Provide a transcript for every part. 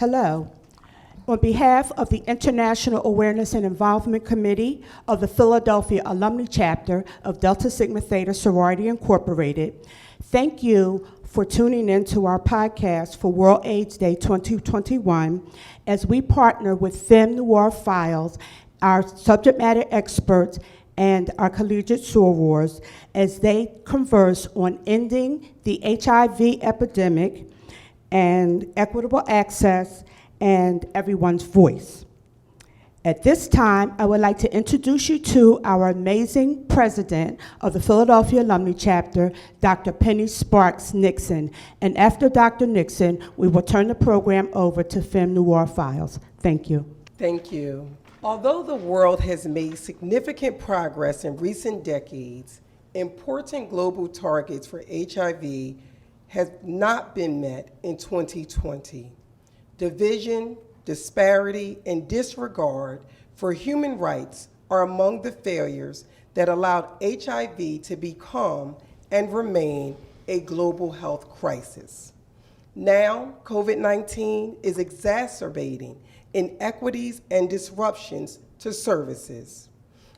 Hello. On behalf of the International Awareness and Involvement Committee of the Philadelphia Alumni Chapter of Delta Sigma Theta Sorority Incorporated, thank you for tuning in to our podcast for World AIDS Day 2021 as we partner with Femme Noir Files, our subject matter experts, and our collegiate sorors as they converse on ending the HIV epidemic and equitable access and everyone's voice. At this time, I would like to introduce you to our amazing president of the Philadelphia Alumni Chapter, Dr. Penny Sparks Nixon. And after Dr. Nixon, we will turn the program over to Femme Noir Files. Thank you. Thank you. Although the world has made significant progress in recent decades, important global targets for HIV have not been met in 2020. Division, disparity, and disregard for human rights are among the failures that allowed HIV to become and remain a global health crisis. Now, COVID-19 is exacerbating inequities and disruptions to services,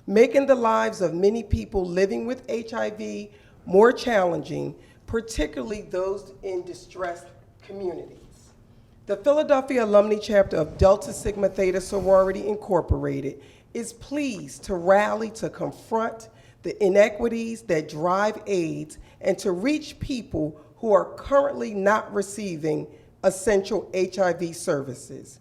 making the lives of many people living with HIV more challenging, particularly those in distressed communities. The Philadelphia Alumni Chapter of Delta Sigma Theta Sorority Incorporated is pleased to rally to confront the inequities that drive AIDS and to reach people who are currently not receiving essential HIV services.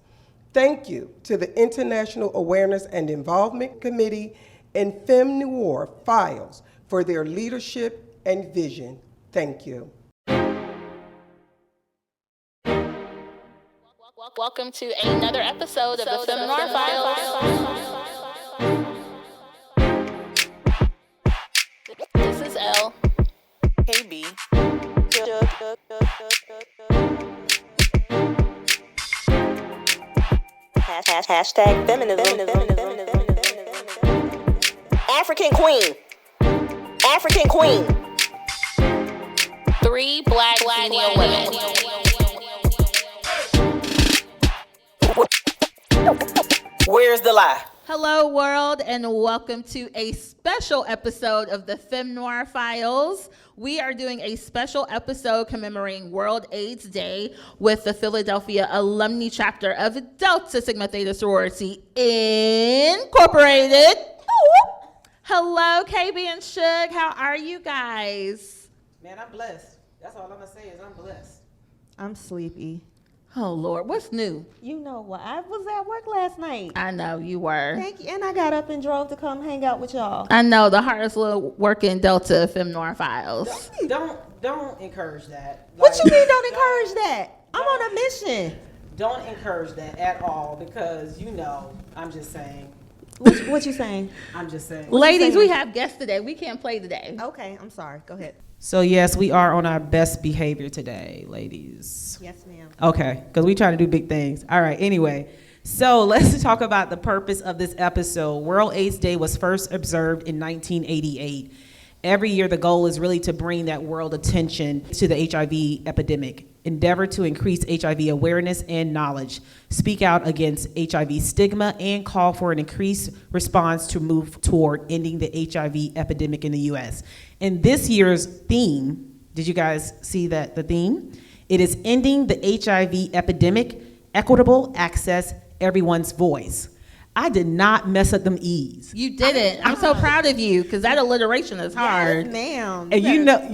Thank you to the International Awareness and Involvement Committee and Femme Noir Files for their leadership and vision. Thank you. Welcome to another episode of the Femme Noir Files. This is L. KB. Hashtag feminism. African queen. African queen. 3 black senior women. Where's the lie? Hello, world, and welcome to a special episode of the Femme Noir Files. We are doing a special episode commemorating World AIDS Day with the Philadelphia Alumni Chapter of Delta Sigma Theta Sorority Incorporated. Hello, KB and Suge. How are you guys? Man, I'm blessed. That's all I'm going to say is I'm blessed. I'm sleepy. Oh, Lord, what's new? You know what? I was at work last night. I know you were. Thank you. And I got up and drove to come hang out with y'all. I know, the hardest little work in Delta Femme Noir Files. Don't encourage that. What you mean don't encourage that? I'm on a mission. Don't encourage that at all because, you know, I'm just saying. What you saying? I'm just saying. Ladies, we have guests today. We can't play today. Okay, I'm sorry. Go ahead. So, yes, we are on our best behavior today, ladies. Yes, ma'am. Okay, because we try to do big things. All right, anyway. So let's talk about the purpose of this episode. World AIDS Day was first observed in 1988. Every year, the goal is really to bring that world attention to the HIV epidemic, endeavor to increase HIV awareness and knowledge, speak out against HIV stigma, and call for an increased response to move toward ending the HIV epidemic in the U.S. And this year's theme, did you guys see that the theme? It is ending the HIV epidemic, equitable access, everyone's voice. I did not mess up them E's. You didn't. I'm so proud of you because that alliteration is hard. Yes, ma'am. And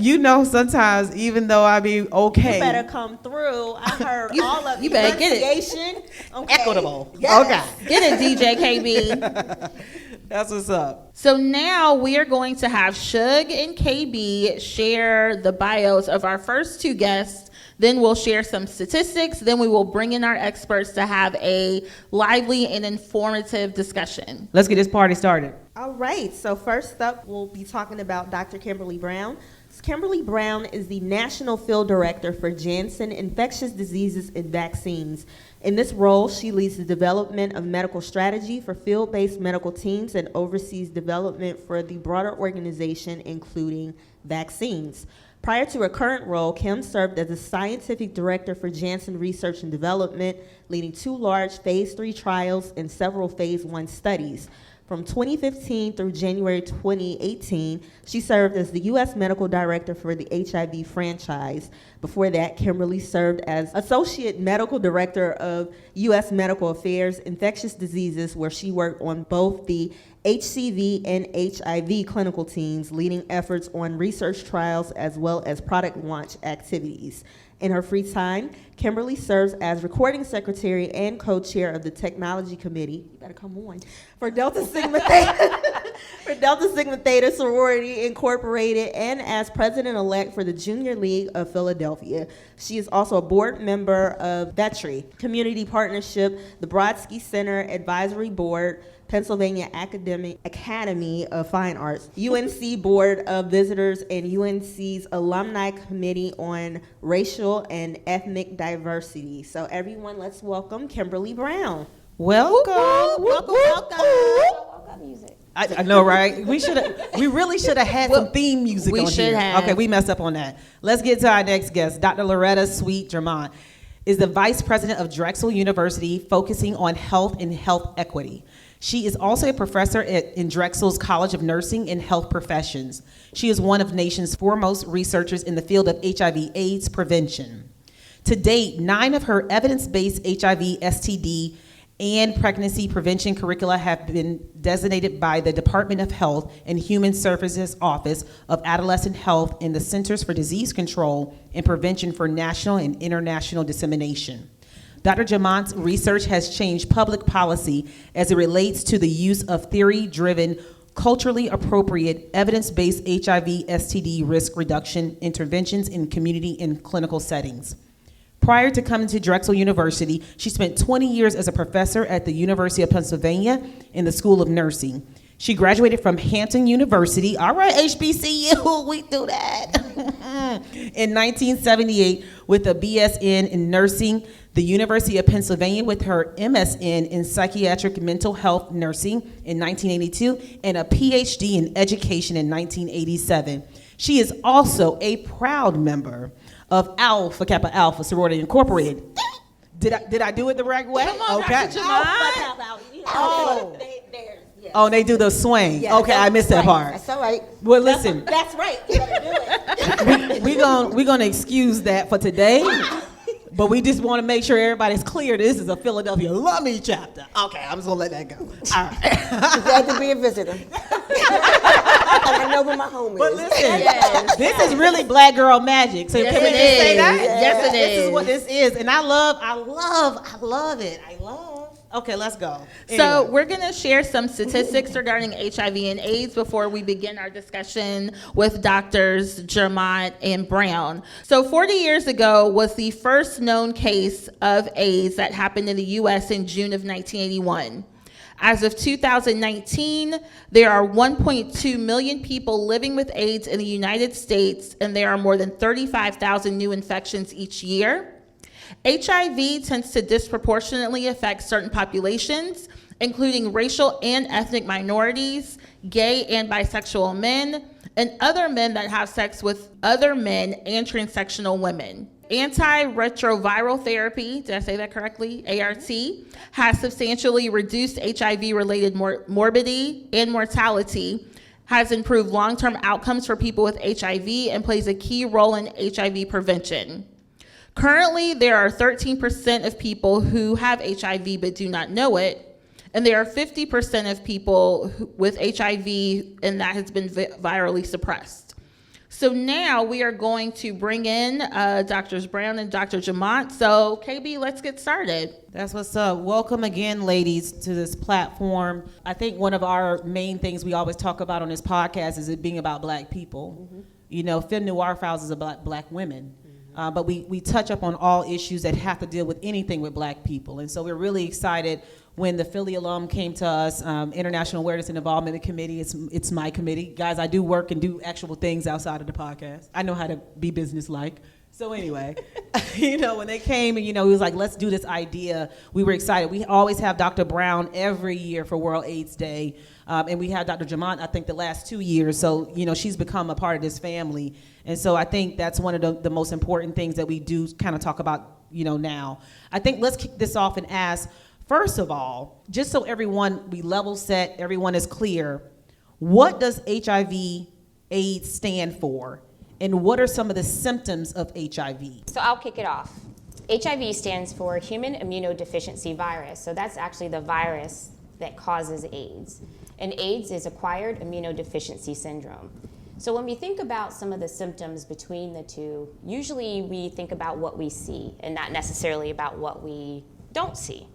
you know, sometimes even though I be okay, You better come through. I heard all of you better get it. pronunciation. Okay. equitable. Yes. Okay. Get it, DJ KB. That's what's up. So now we are going to have Suge and KB share the bios of our first two guests. Then we'll share some statistics. Then we will bring in our experts to have a lively and informative discussion. Let's get this party started. All right, so first up, we'll be talking about Dr. Kimberly Brown. Kimberly Brown is the National Field Director for Janssen Infectious Diseases and Vaccines. In this role, she leads the development of medical strategy for field-based medical teams and oversees development for the broader organization, including vaccines. Prior to her current role, Kim served as the scientific director for Janssen Research and Development, leading 2 large phase 3 trials and several phase 1 studies. From 2015 through January 2018, she served as the U.S. Medical Director for the HIV franchise. Before that, Kimberly served as Associate Medical Director of U.S. Medical Affairs Infectious Diseases, where she worked on both the HCV and HIV clinical teams, leading efforts on research trials as well as product launch activities. In her free time, Kimberly serves as recording secretary and co-chair of the technology committee. You better come on. For Delta Sigma Theta Sorority Incorporated, and as president-elect for the Junior League of Philadelphia. She is also a board member of VETRI Community Partnership, the Brodsky Center Advisory Board, Pennsylvania Academy of Fine Arts, UNC Board of Visitors, and UNC's Alumni Committee on Racial and Ethnic Diversity. So everyone, let's welcome Kimberly Brown. Welcome. I know, right? We really should have had some theme music we on should here. have. Okay, we messed up on that. Let's get to our next guest. Dr. Loretta Sweet-Germont is the vice president of Drexel University, focusing on health and health equity. She is also a professor in Drexel's College of Nursing and Health Professions. She is one of the nation's foremost researchers in the field of HIV/AIDS prevention. To date, 9 of her evidence-based HIV, STD, and pregnancy prevention curricula have been designated by the Department of Health and Human Services Office of Adolescent Health and the Centers for Disease Control and Prevention for national and international dissemination. Dr. Germont's research has changed public policy as it relates to the use of theory-driven, culturally appropriate, evidence-based HIV, STD risk reduction interventions in community and clinical settings. Prior to coming to Drexel University, she spent 20 years as a professor at the University of Pennsylvania in the School of Nursing. She graduated from Hampton University, all right, HBCU, we do that, in 1978 with a BSN in nursing, the University of Pennsylvania with her MSN in psychiatric mental health nursing in 1982, and a PhD in education in 1987. She is also a proud member of Alpha Kappa Alpha Sorority Incorporated. Did I do it the right way? Come on, Okay. Dr. Germont. Oh, they do the swing. Yeah, okay, I missed that part. That's all right. Well, listen, That's right. You better do it. we're gonna excuse that for today, but we just want to make sure everybody's clear. This is a Philadelphia alumni chapter. Okay, I'm just gonna let that go. All right. Glad to be a visitor. And I know where my home But is. listen, Yes. this is really black girl magic. So Yes, can we it just say is. that? Yes, it This is. is what this is, and I love it. Okay, let's go. So Anyway. we're going to share some statistics regarding HIV and AIDS before we begin our discussion with Doctors Germont and Brown. So 40 years ago was the first known case of AIDS that happened in the U.S. in June of 1981. As of 2019, there are 1.2 million people living with AIDS in the United States, and there are more than 35,000 new infections each year. HIV tends to disproportionately affect certain populations, including racial and ethnic minorities, gay and bisexual men, and other men that have sex with other men and transsexual women. Antiretroviral therapy, did I say that correctly? ART, has substantially reduced HIV-related morbidity and mortality, has improved long-term outcomes for people with HIV, and plays a key role in HIV prevention. Currently, there are 13% of people who have HIV but do not know it, and there are 50% of people with HIV, and that has been virally suppressed. So now we are going to bring in Drs. Brown and Dr. Germont. So KB, let's get started. That's what's up. Welcome again, ladies, to this platform. I think one of our main things we always talk about on this podcast is it being about black people. Mm-hmm. You know, Femme Noir Files is about black women. But we touch up on all issues that have to deal with anything with black people. And so we're really excited when the Philly alum came to us, International Awareness and Involvement Committee. It's my committee. Guys, I do work and do actual things outside of the podcast. I know how to be businesslike. So anyway, when they came and, he was like, let's do this idea, we were excited. We always have Dr. Brown every year for World AIDS Day. And we had Dr. Jamont, I think, the last 2 years. So, she's become a part of this family. And so I think that's one of the most important things that we do kind of talk about, now. I think let's kick this off and ask, first of all, just so we level set, everyone is clear, what does HIV AIDS stand for? And what are some of the symptoms of HIV? So I'll kick it off. HIV stands for Human Immunodeficiency Virus. So that's actually the virus that causes AIDS. And AIDS is acquired immunodeficiency syndrome. So when we think about some of the symptoms between the two, usually we think about what we see and not necessarily about what we don't see.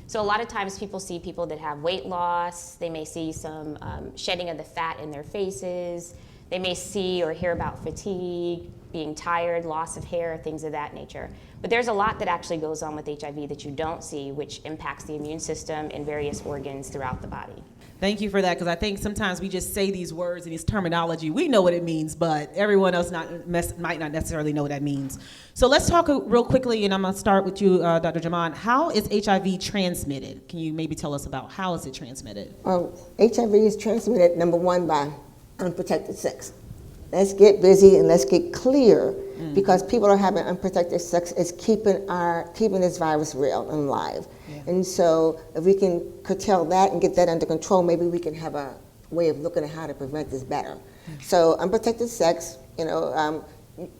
So a lot of times people see people that have weight loss, they may see some shedding of the fat in their faces, they may see or hear about fatigue, being tired, loss of hair, things of that nature. But there's a lot that actually goes on with HIV that you don't see, which impacts the immune system and various organs throughout the body. Thank you for that, because I think sometimes we just say these words and these terminology. We know what it means, but everyone else might not necessarily know what that means. So let's talk real quickly, and I'm going to start with you, Dr. Jamont. How is HIV transmitted? Can you maybe tell us about how is it transmitted? HIV is transmitted, number one, by unprotected sex. Let's get busy and let's get clear, because people are having unprotected sex is keeping this virus real and alive. Yeah. And so if we can curtail that and get that under control, maybe we can have a way of looking at how to prevent this better. So unprotected sex,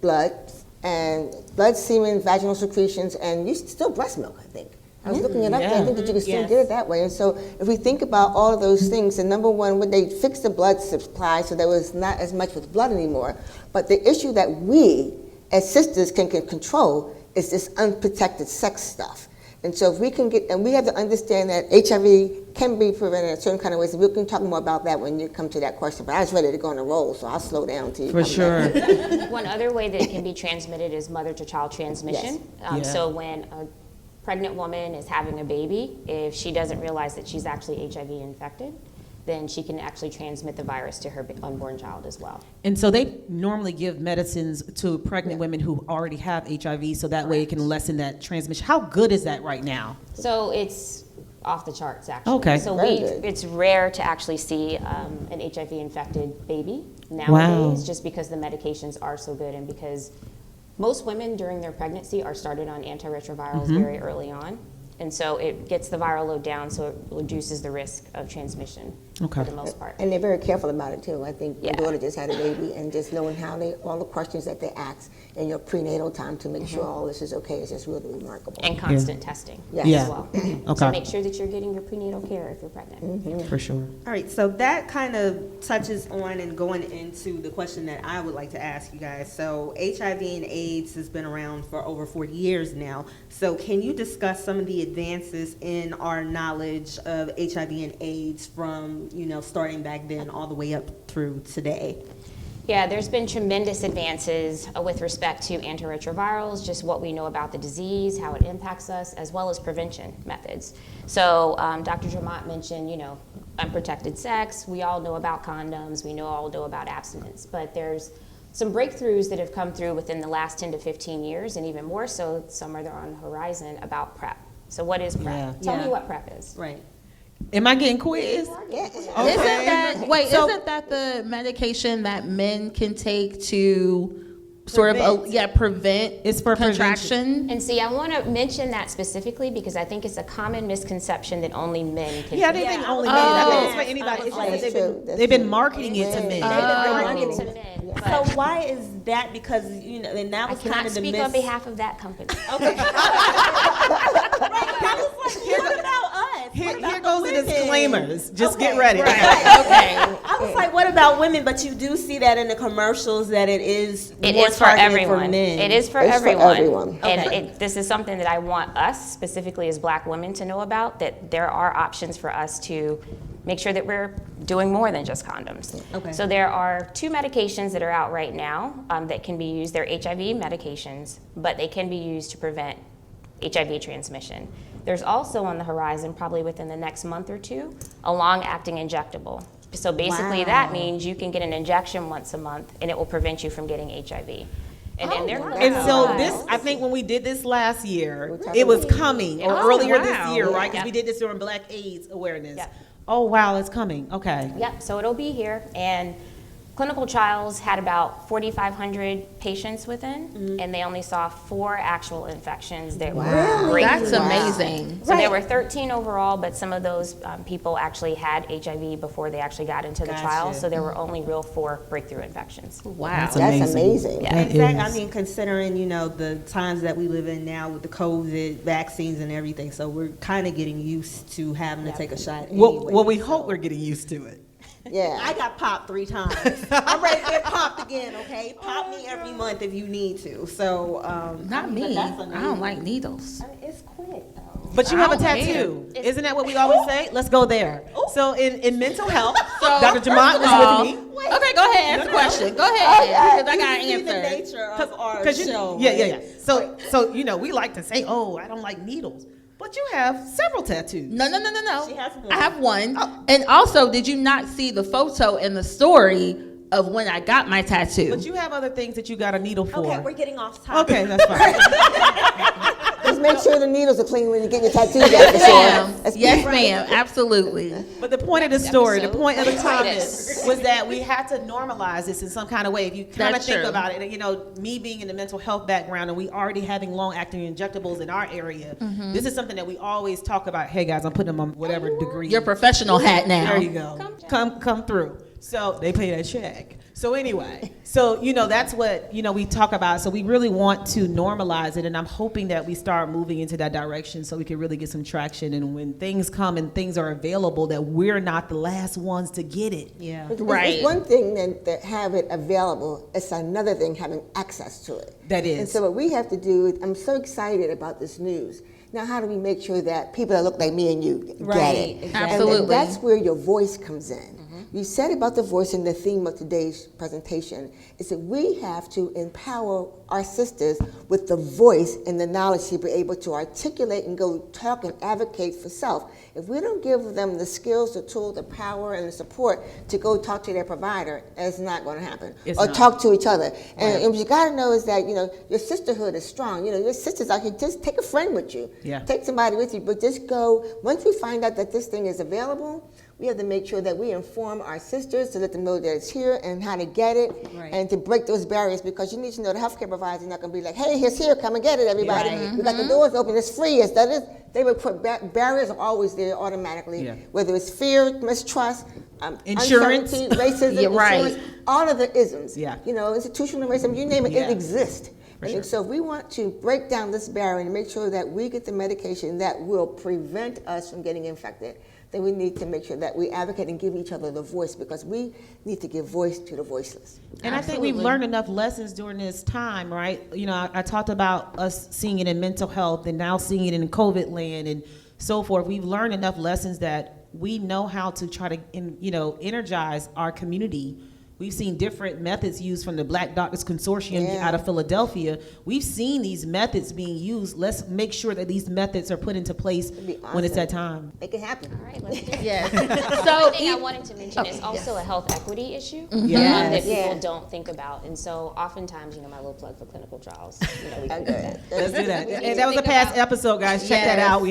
blood, semen, vaginal secretions, and still breast milk, I think. I was looking it up. I think that you can still get it that way. And so if we think about all of those things, and number one, when they fixed the blood supply so there was not as much with blood anymore, but the issue that we as sisters can control is this unprotected sex stuff. And so if we can we have to understand that HIV can be prevented in certain kind of ways. We can talk more about that when you come to that question, but I was ready to go on a roll, so I'll slow down to you. For sure. One other way that it can be transmitted is mother-to-child transmission. Yes. So when a pregnant woman is having a baby, if she doesn't realize that she's actually HIV infected, then she can actually transmit the virus to her unborn child as well. And so they normally give medicines to pregnant women who already have HIV, so that way it can lessen that transmission. How good is that right now? So it's off the charts, actually. Okay. So Very good. it's rare to actually see an HIV infected baby nowadays, just because the medications are so good and because most women during their pregnancy are started on antiretrovirals very early on. And so it gets the viral load down, so it reduces the risk of transmission for the most part. And they're very careful about it too. I think my daughter just had a baby, and just knowing all the questions that they ask in your prenatal time to make sure all this is okay is just really remarkable. And constant testing Yes. as well. Okay. So make sure that you're getting your prenatal care if you're pregnant. For sure. All right, so that kind of touches on and going into the question that I would like to ask you guys. So HIV and AIDS has been around for over 40 years now. So can you discuss some of the advances in our knowledge of HIV and AIDS from, starting back then all the way up through today? Yeah, there's been tremendous advances with respect to antiretrovirals, just what we know about the disease, how it impacts us, as well as prevention methods. So Dr. Jamont mentioned, unprotected sex. We all know about condoms. We all know about abstinence. But there's some breakthroughs that have come through within the last 10 to 15 years, and even more so, some are on the horizon about PrEP. So what is PrEP? Yeah. Tell me what PrEP is. Right. Am I getting quizzed? Yeah. Isn't that the medication that men can take to sort of prevent It's for contraction? And see, I want to mention that specifically because I think it's a common misconception that only men can Yeah, I take. didn't think only men. I think it's for anybody. It's That's just true. they've been marketing it to men. Marketed to men, So but why is that? Because, and that I was kind cannot of the speak on behalf of that company. Okay. What about us? Here goes the disclaimers. Just get ready. Okay. I was like, what about women? But you do see that in the commercials that it is It more is for targeted everyone. for men. It is for It's for everyone. everyone. And this is something that I want us, specifically as Black women, to know about, that there are options for us to make sure that we're doing more than just condoms. Okay. So there are 2 medications that are out right now that can be used. They're HIV medications, but they can be used to prevent HIV transmission. There's also on the horizon, probably within the next month or 2, a long-acting injectable. So basically that means you can get an injection once a month and it will prevent you from getting HIV. And then they're And so clinical this, trials. I think when we did this last year, We're it was coming, or Oh, earlier wow. this year, right? Because Yep. we did this during Black AIDS awareness. Yep. Oh, wow, it's coming. Okay. Yep, so it'll be here. And clinical trials had about 4,500 patients within, and they only saw 4 actual infections that were That's breakthrough. amazing. So there were 13 overall, but some of those people actually had HIV before they actually got into the trial, so there were only real 4 breakthrough infections. Wow. That's amazing. Yeah. That Exactly. I is. mean, considering, you know, the times that we live in now with the COVID vaccines and everything, so we're kind of getting used to having to take a shot anyway. Well, we hope we're getting used to it. Yeah. I got popped 3 times. I'm ready to get popped again, okay? Pop me every month if you need to. So, Not me. I don't like needles. It's quick, though. But you have a I don't tattoo. Isn't that what we always say? Let's go there. So in mental health, Dr. Jamont first of is with me. Okay, go ahead. Ask a question. Go ahead. Because I got an You see the answer. nature of our Because show. yeah. So you know, we like to say, oh, I don't like needles. But you have several tattoos. No. She has one. I have one. And also, did you not see the photo and the story of when I got my tattoo? But you have other things that you got a needle for. Okay, we're getting off topic. Okay, that's fine. Just make sure the needles are clean when you get your tattoos out. Yes, ma'am. That's Yes, ma'am. Absolutely. But the point of the story, the episode. point of the Right. comment was that we had to normalize this in some kind of way. If you kind of That's think true. about it, you know, me being in the mental health background and we already having long-acting injectables in our area, this is something that we always talk about. Hey guys, I'm putting them on whatever degree. Your professional hat now. There you go. Come through. So they pay that check. So anyway, so you know that's what we talk about. So we really want to normalize it, and I'm hoping that we start moving into that direction so we can really get some traction. And when things come and things are available, that we're not the last ones to get it. Yeah. Right. It's one thing to have it available. It's another thing having access to it. That is. And so what we have to do is, I'm so excited about this news. Now, how do we make sure that people that look like me and you get Right, it? exactly. Absolutely. And that's where your voice comes in. You said about the voice, and the theme of today's presentation is that we have to empower our sisters with the voice and the knowledge to be able to articulate and go talk and advocate for self. If we don't give them the skills, the tools, the power, and the support to go talk to their provider, it's not going to happen. It's or not. talk to each other. And what you got to know is that, your sisterhood is strong. Your sisters out here, just take a friend with you. Yeah. Take somebody with you, but just go. Once we find out that this thing is available, we have to make sure that we inform our sisters to let them know that it's here and how to get it, Right. and to break those barriers, because you need to know the healthcare providers are not going to be like, hey, it's here, come and get it, everybody. Right. We got the doors open, it's free, it's that. They would put barriers are always there automatically, Yeah. whether it's fear, mistrust, Insurance. uncertainty, racism, Yeah, right. insurance, all of the isms. Yeah. Institutional racism, you name it, Yeah. it exists. And sure. so if we want to break down this barrier and make sure that we get the medication that will prevent us from getting infected, then we need to make sure that we advocate and give each other the voice, because we need to give voice to the voiceless. And I think we've learned enough lessons during this time, right? I talked about us seeing it in mental health and now seeing it in COVID land and so forth. We've learned enough lessons that we know how to try to, energize our community. We've seen different methods used from the Black Doctors Consortium Yeah. out of Philadelphia. We've seen these methods being used. Let's make sure that these methods are put into place It'd be when it's awesome. that time. Make it happen. All right, let's do it. Yes. One So, thing I wanted to mention is also a health equity issue Yes. that people Yeah. don't think about. And so oftentimes, my little plug for clinical trials, we can do Okay. that. Let's do that. need And to that was a think past about- episode, guys. Check that Yes. out.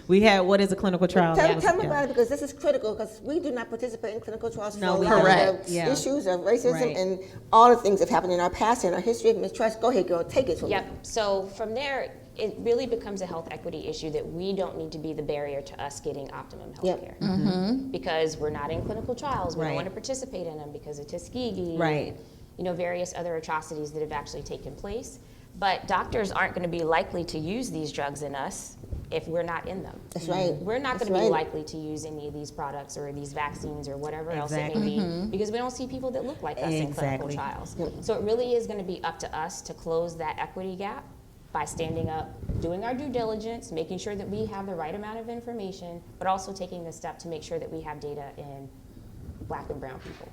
We had what is a clinical trial? Tell That me was- about it, because this is critical, because we do not participate in clinical trials No, for we a lot don't. of Correct. the Yeah. issues of racism Right. and all the things that have happened in our past and our history of mistrust. Go ahead, girl, take it from Yep. me. So from there, it really becomes a health equity issue that we don't need to be the barrier to us getting optimum health Yep. care. Because we're not in clinical trials. We Right. don't want to participate in them because of Tuskegee. Right. And, various other atrocities that have actually taken place. But doctors aren't going to be likely to use these drugs in us if we're not in them. That's right. We're not That's going to be right. likely to use any of these products or these vaccines or whatever else it Exactly. may be because we don't see people that look like us in clinical Exactly. trials. So it really is going to be up to us to close that equity gap by standing up, doing our due diligence, making sure that we have the right amount of information, but also taking the step to make sure that we have data in Black and brown people.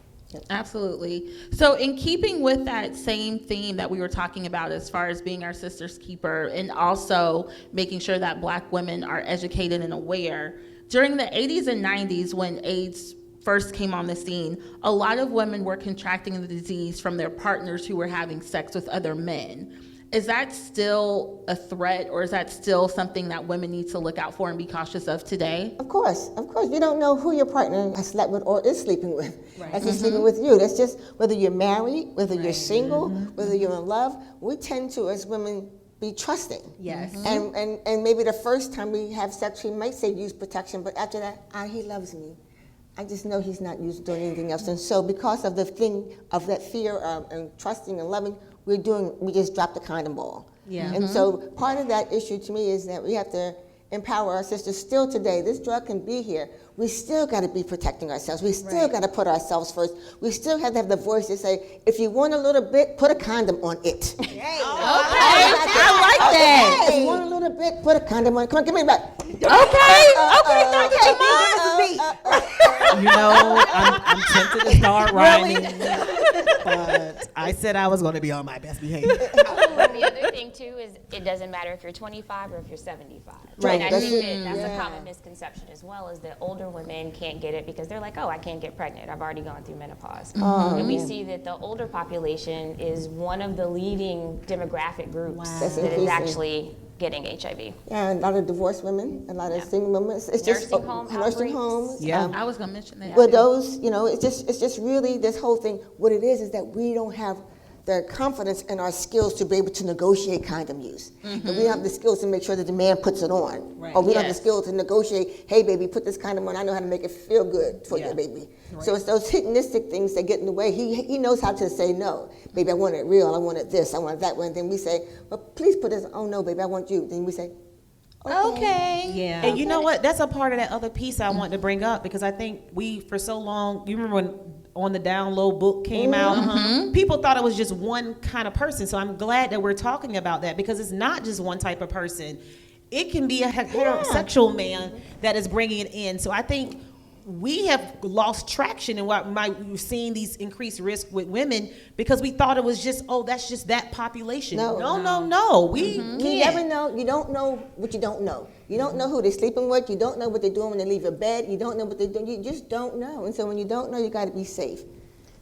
absolutely. So, in keeping with that same theme that we were talking about as far as being our sister's keeper and also making sure that Black women are educated and aware, during the 80s and 90s when AIDS first came on the scene, a lot of women were contracting the disease from their partners who were having sex with other men. Is that still a threat, or is that still something that women need to look out for and be cautious of today? Of course. You don't know who your partner has slept with or is sleeping with. Right. That's just sleeping with you. That's just whether you're married, whether you're single, whether you're in love. We tend to, as women, be trusting. Yes. And maybe the first time we have sex, we might say use protection, but after that, he loves me. I just know he's not doing anything else. And so because of the thing of that fear and trusting and loving, we just dropped the condom ball. Yeah. And so part of that issue to me is that we have to empower our sisters still today. This drug can be here. We still got to be protecting ourselves. We still got to put ourselves first. We still have to have the voice to say, if you want a little bit, put a condom on it. I like that. If you want a little bit, put a condom on it. Come on, give me back. You know, I'm tempted to start rhyming, but I said I was going to be on my best behavior. But the other thing too is it doesn't matter if you're 25 or if you're 75. Right. And I think that's a common misconception as well, is that older women can't get it because they're like, oh, I can't get pregnant. I've already gone through menopause. And we see that the older population is one of the leading demographic groups That's that is increasing. actually getting HIV. Yeah, a lot of divorced women, a lot of single women. It's just Nursing home nursing outbreaks. homes. Yeah. I was gonna mention that. Widows, it's just really this whole thing. What it is that we don't have the confidence in our skills to be able to negotiate condom use. And we don't have the skills to make sure that the man puts it on. Right. Or we don't have Yes. the skills to negotiate, hey baby, put this condom on, I know how to make it feel good for you, baby. So it's those hedonistic things that get in the way. He knows how to say no. Baby, I want it real, I want it this, I want it that one. Then we say, well, please put this, oh no, baby, I want you. Then we say, okay. Yeah. And you know what? That's a part of that other piece I want to bring up, because I think we, for so long, you remember when On the Down Low book came out, people thought it was just one kind of person. So I'm glad that we're talking about that, because it's not just one type of person. It can be a heterosexual man that is bringing it in. So I think we have lost traction in what we're seeing these increased risks with women, because we thought it was just, that's just that population. No. We can't. You never know. You don't know what you don't know. You don't know who they're sleeping with. You don't know what they're doing when they leave your bed. You don't know what they're doing. You just don't know. And so when you don't know, you got to be safe.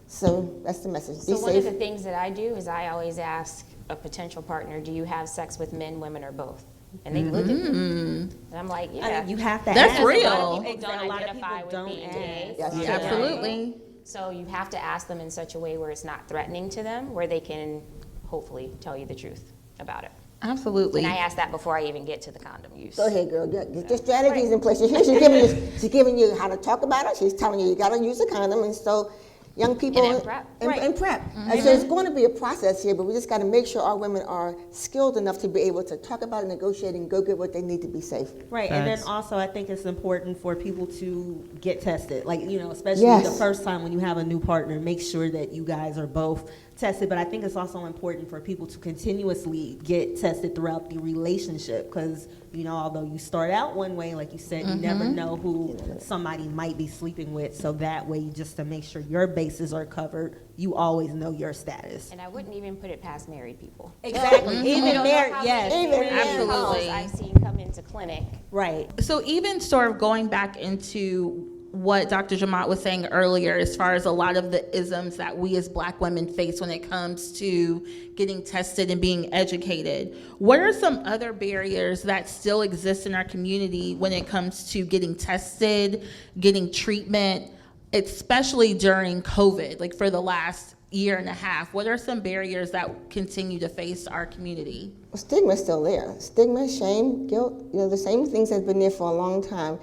So that's the message. Be So one safe. of the things that I do is I always ask a potential partner, do you have sex with men, women, or both? And they look at me. And I'm like, yeah. You have to That's ask. real. A lot of people Exactly. don't A lot of identify people with don't being ask. gay. Yes, or yeah. gay. Absolutely. So you have to ask them in such a way where it's not threatening to them, where they can hopefully tell you the truth about it. Absolutely. And I ask that before I even get to the condom use. Go ahead, girl. Get your strategies in place. She's giving you how to talk about it. She's telling you got to use a condom. And so young people And in prep. and prep. And so it's going to be a process here, but we just got to make sure our women are skilled enough to be able to talk about it, negotiate, and go get what they need to be safe. Right, and then Facts. also I think it's important for people to get tested. Like, especially Yes. the first time when you have a new partner, make sure that you guys are both tested. But I think it's also important for people to continuously get tested throughout the relationship, because, although you start out one way, like you said, you never know who somebody might be sleeping with. So that way, just to make sure your bases are covered, you always know your status. And I wouldn't even put it past married people. Exactly. We Even don't know married, how yes. many Even married married. couples Absolutely. I've seen come into clinic. Right. So even sort of going back into what Dr. Jamaat was saying earlier, as far as a lot of the isms that we as Black women face when it comes to getting tested and being educated, what are some other barriers that still exist in our community when it comes to getting tested, getting treatment, especially during COVID, like for the last year and a half? What are some barriers that continue to face our community? Well, stigma's still there. Stigma, shame, guilt, the same things have been there for a long time.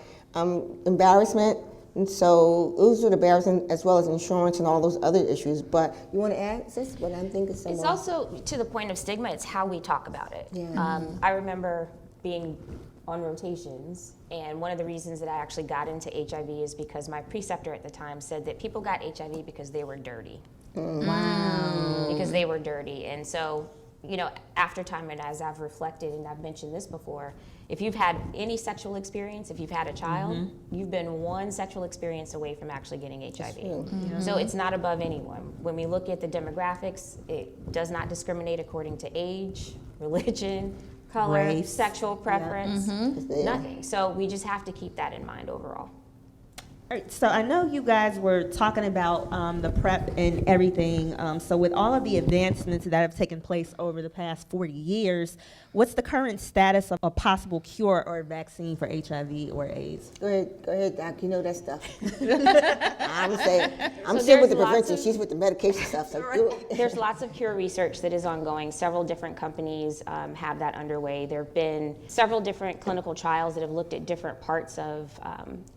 Embarrassment. And so those are the barriers, as well as insurance and all those other issues. But you want to add, sis, what I'm thinking? It's also, to the point of stigma, it's how we talk about it. Yeah. I remember being on rotations, and one of the reasons that I actually got into HIV is because my preceptor at the time said that people got HIV because they were dirty. Wow. Because they were dirty. And so, after time, and as I've reflected, and I've mentioned this before, if you've had any sexual experience, if you've had a child, you've been one sexual experience away from actually getting HIV. So it's not above anyone. When we look at the demographics, it does not discriminate according to age, religion, color, Race. sexual preference, nothing. So we just have to keep that in mind overall. All right, so I know you guys were talking about the PrEP and everything. So with all of the advancements that have taken place over the past 40 years, what's the current status of a possible cure or vaccine for HIV or AIDS? Go ahead, Doc. You know that stuff. I would say, I'm So still with there's the lots prevention. of- She's with the medication stuff. So do it. There's lots of cure research that is ongoing. Several different companies have that underway. There have been several different clinical trials that have looked at different parts of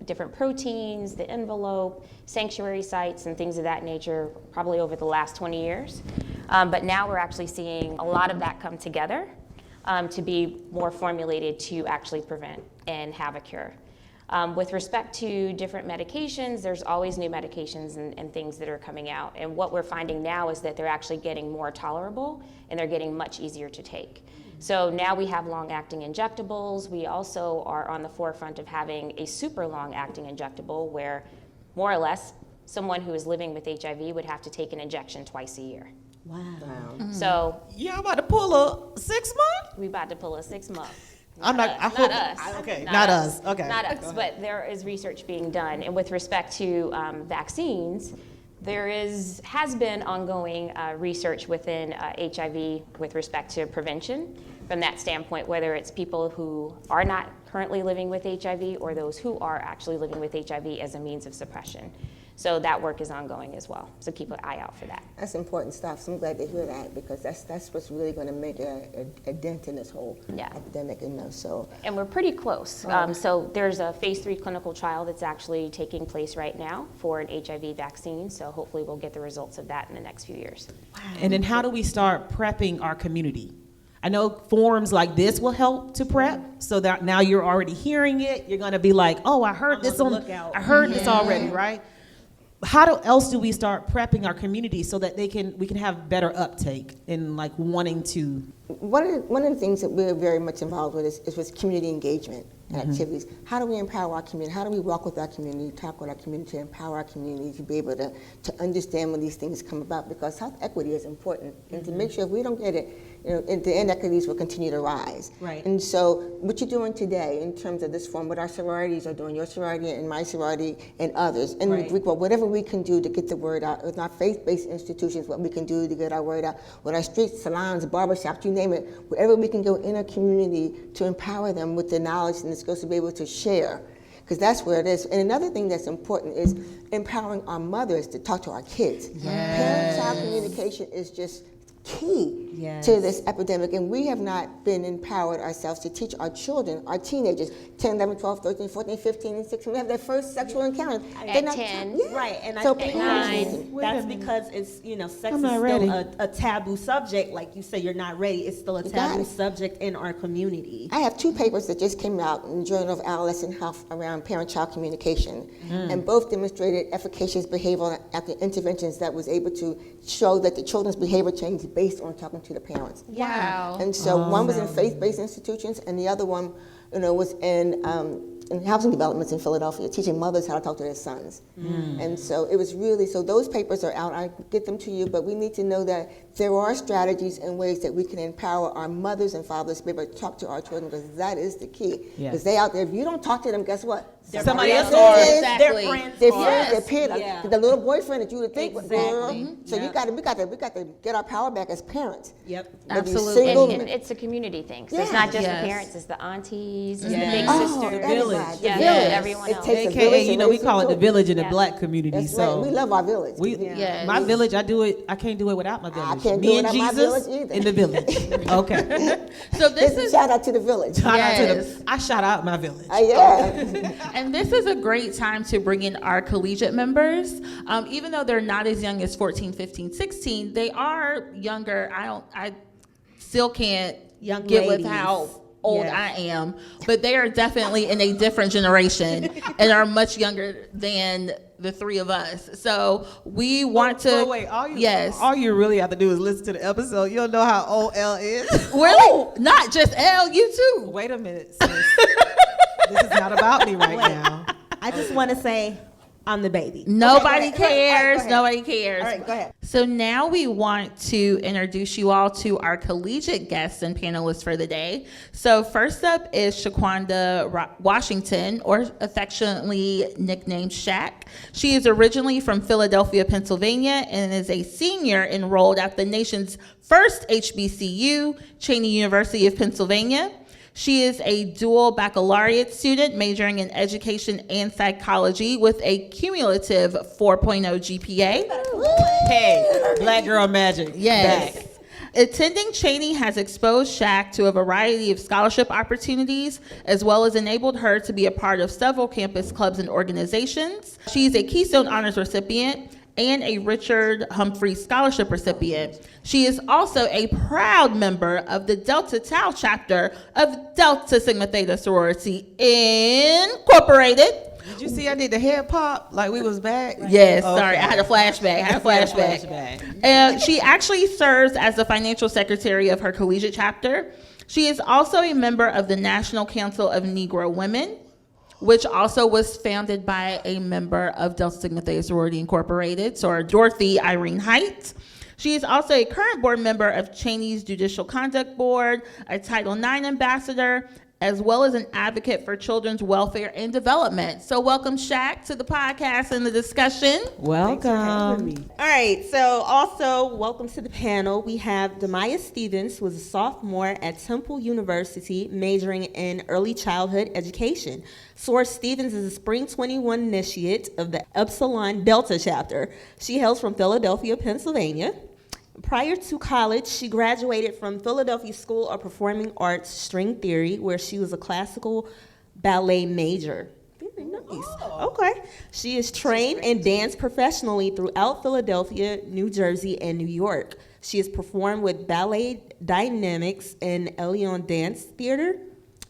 different proteins, the envelope, sanctuary sites, and things of that nature, probably over the last 20 years. But now we're actually seeing a lot of that come together to be more formulated to actually prevent and have a cure. With respect to different medications, there's always new medications and things that are coming out. And what we're finding now is that they're actually getting more tolerable and they're getting much easier to take. So now we have long-acting injectables. We also are on the forefront of having a super long-acting injectable where, more or less, someone who is living with HIV would have to take an injection twice a year. Wow. So Yeah, I'm about to pull a 6 month. we about to pull a 6 month. I'm not. I Not hope. us. Okay, not us. Okay. Not us, but there is research being done. And with respect to vaccines, there has been ongoing research within HIV with respect to prevention from that standpoint, whether it's people who are not currently living with HIV or those who are actually living with HIV as a means of suppression. So that work is ongoing as well. So keep an eye out for that. That's important stuff. So I'm glad to hear that because that's what's really going to make a dent in this whole epidemic. So. And we're pretty close. So there's a phase 3 clinical trial that's actually taking place right now for an HIV vaccine. So hopefully we'll get the results of that in the next few years. And then how do we start prepping our community? I know forums like this will help to prep, so that now you're already hearing it. You're going to be like, oh, I heard this on. I heard this already, right? How else do we start prepping our community so that we can have better uptake in like wanting to? One of the things that we're very much involved with is with community engagement and activities. How do we empower our community? How do we walk with our community, talk with our community, empower our community to be able to understand when these things come about? Because health equity is important, and to make sure if we don't get it, the inequities will continue to rise. Right. And so what you're doing today in terms of this forum, what our sororities are doing, your sorority and my sorority and others, and whatever we can do to get the word out with our faith-based institutions, what we can do to get our word out, with our street salons, barbershops, you name it, wherever we can go in our community to empower them with the knowledge and the skills to be able to share, because that's where it is. And another thing that's important is empowering our mothers to talk to our kids. Parent-child communication is just key to this epidemic, and we have not been empowered ourselves to teach our children, our teenagers, 10, 11, 12, 13, 14, 15, and 16, we have their first sexual encounter. At 10. Right, and So I think parents- that's because it's, sex is not still ready. a taboo subject. Like you say, you're not ready. It's still a You got taboo it. subject in our community. I have 2 papers that just came out in the Journal of Adolescent Health around parent-child communication, and both demonstrated efficacious behavioral interventions that was able to show that the children's behavior changed based on talking to the parents. Wow. And so one was in faith-based institutions, and the other one, was in housing developments in Philadelphia, teaching mothers how to talk to their sons. And so it was really, so those papers are out. I get them to you, but we need to know that there are strategies and ways that we can empower our mothers and fathers to be able to talk to our children, because that is the key. Yeah. Because they out there, if you don't talk to them, guess what? Somebody else is. Exactly. Their friends Their are. friends, their peers, Yeah. the little boyfriend that you would think, Exactly. girl. So Yep. we got to get our power back as parents. Yep. Whether you're Absolutely. single, And it's a community thing. So Yeah. it's not just Yes. the parents, it's the aunties, it's Yes. the big Oh, sisters. everybody. The Yeah, village. everyone It else. takes a AKA, village to we raise call it the children. village in the Yeah. black community. That's So right. We love our village. Yes. my village, I can't do it without my village. can't Me do it and without my Jesus village either. in the village. Okay. So this Listen, is shout out to the village. Shout out to Yes. I shout out my village. Yeah. And this is a great time to bring in our collegiate members. Even though they're not as young as 14, 15, 16, they are younger. I still can't Young get with ladies. how old Yes. I am, but they are definitely in a different generation and are much younger than the 3 of us. So we want to. Wait, yes. all you really have to do is listen to the episode. You'll know how old L is. Really? Not just L, you too. Wait a minute, sis. This is not about me right now. I just want to say, I'm the baby. Nobody Okay, go ahead. cares. All right, go ahead. Nobody cares. All right, go ahead. So now we want to introduce you all to our collegiate guests and panelists for the day. So first up is Shaquanda Washington, or affectionately nicknamed Shaq. She is originally from Philadelphia, Pennsylvania, and is a senior enrolled at the nation's first HBCU, Cheyney University of Pennsylvania. She is a dual baccalaureate student majoring in education and psychology with a cumulative 4.0 GPA. Hey, Black Girl Magic. Yes. Back. Attending Cheyney has exposed Shaq to a variety of scholarship opportunities, as well as enabled her to be a part of several campus clubs and organizations. She's a Keystone Honors recipient and a Richard Humphrey Scholarship recipient. She is also a proud member of the Delta Tau chapter of Delta Sigma Theta Sorority Incorporated. Did you see I did the head pop like we was back? Yes, Okay. sorry, I had a flashback. And she actually serves as the financial secretary of her collegiate chapter. She is also a member of the National Council of Negro Women, which also was founded by a member of Delta Sigma Theta Sorority Incorporated, so Dorothy Irene Height. She is also a current board member of Cheyney's Judicial Conduct Board, a Title IX ambassador, as well as an advocate for children's welfare and development. So welcome, Shaq, to the podcast and the discussion. Welcome. All right, so also welcome to the panel. We have Demaya Stevens, who is a sophomore at Temple University, majoring in early childhood education. Source Stevens is a Spring 21 initiate of the Epsilon Delta chapter. She hails from Philadelphia, Pennsylvania. Prior to college, she graduated from Philadelphia School of Performing Arts String Theory, where she was a classical ballet major. Very nice. Okay. She is trained and danced professionally throughout Philadelphia, New Jersey, and New York. She has performed with Ballet Dynamics and Elion Dance Theater.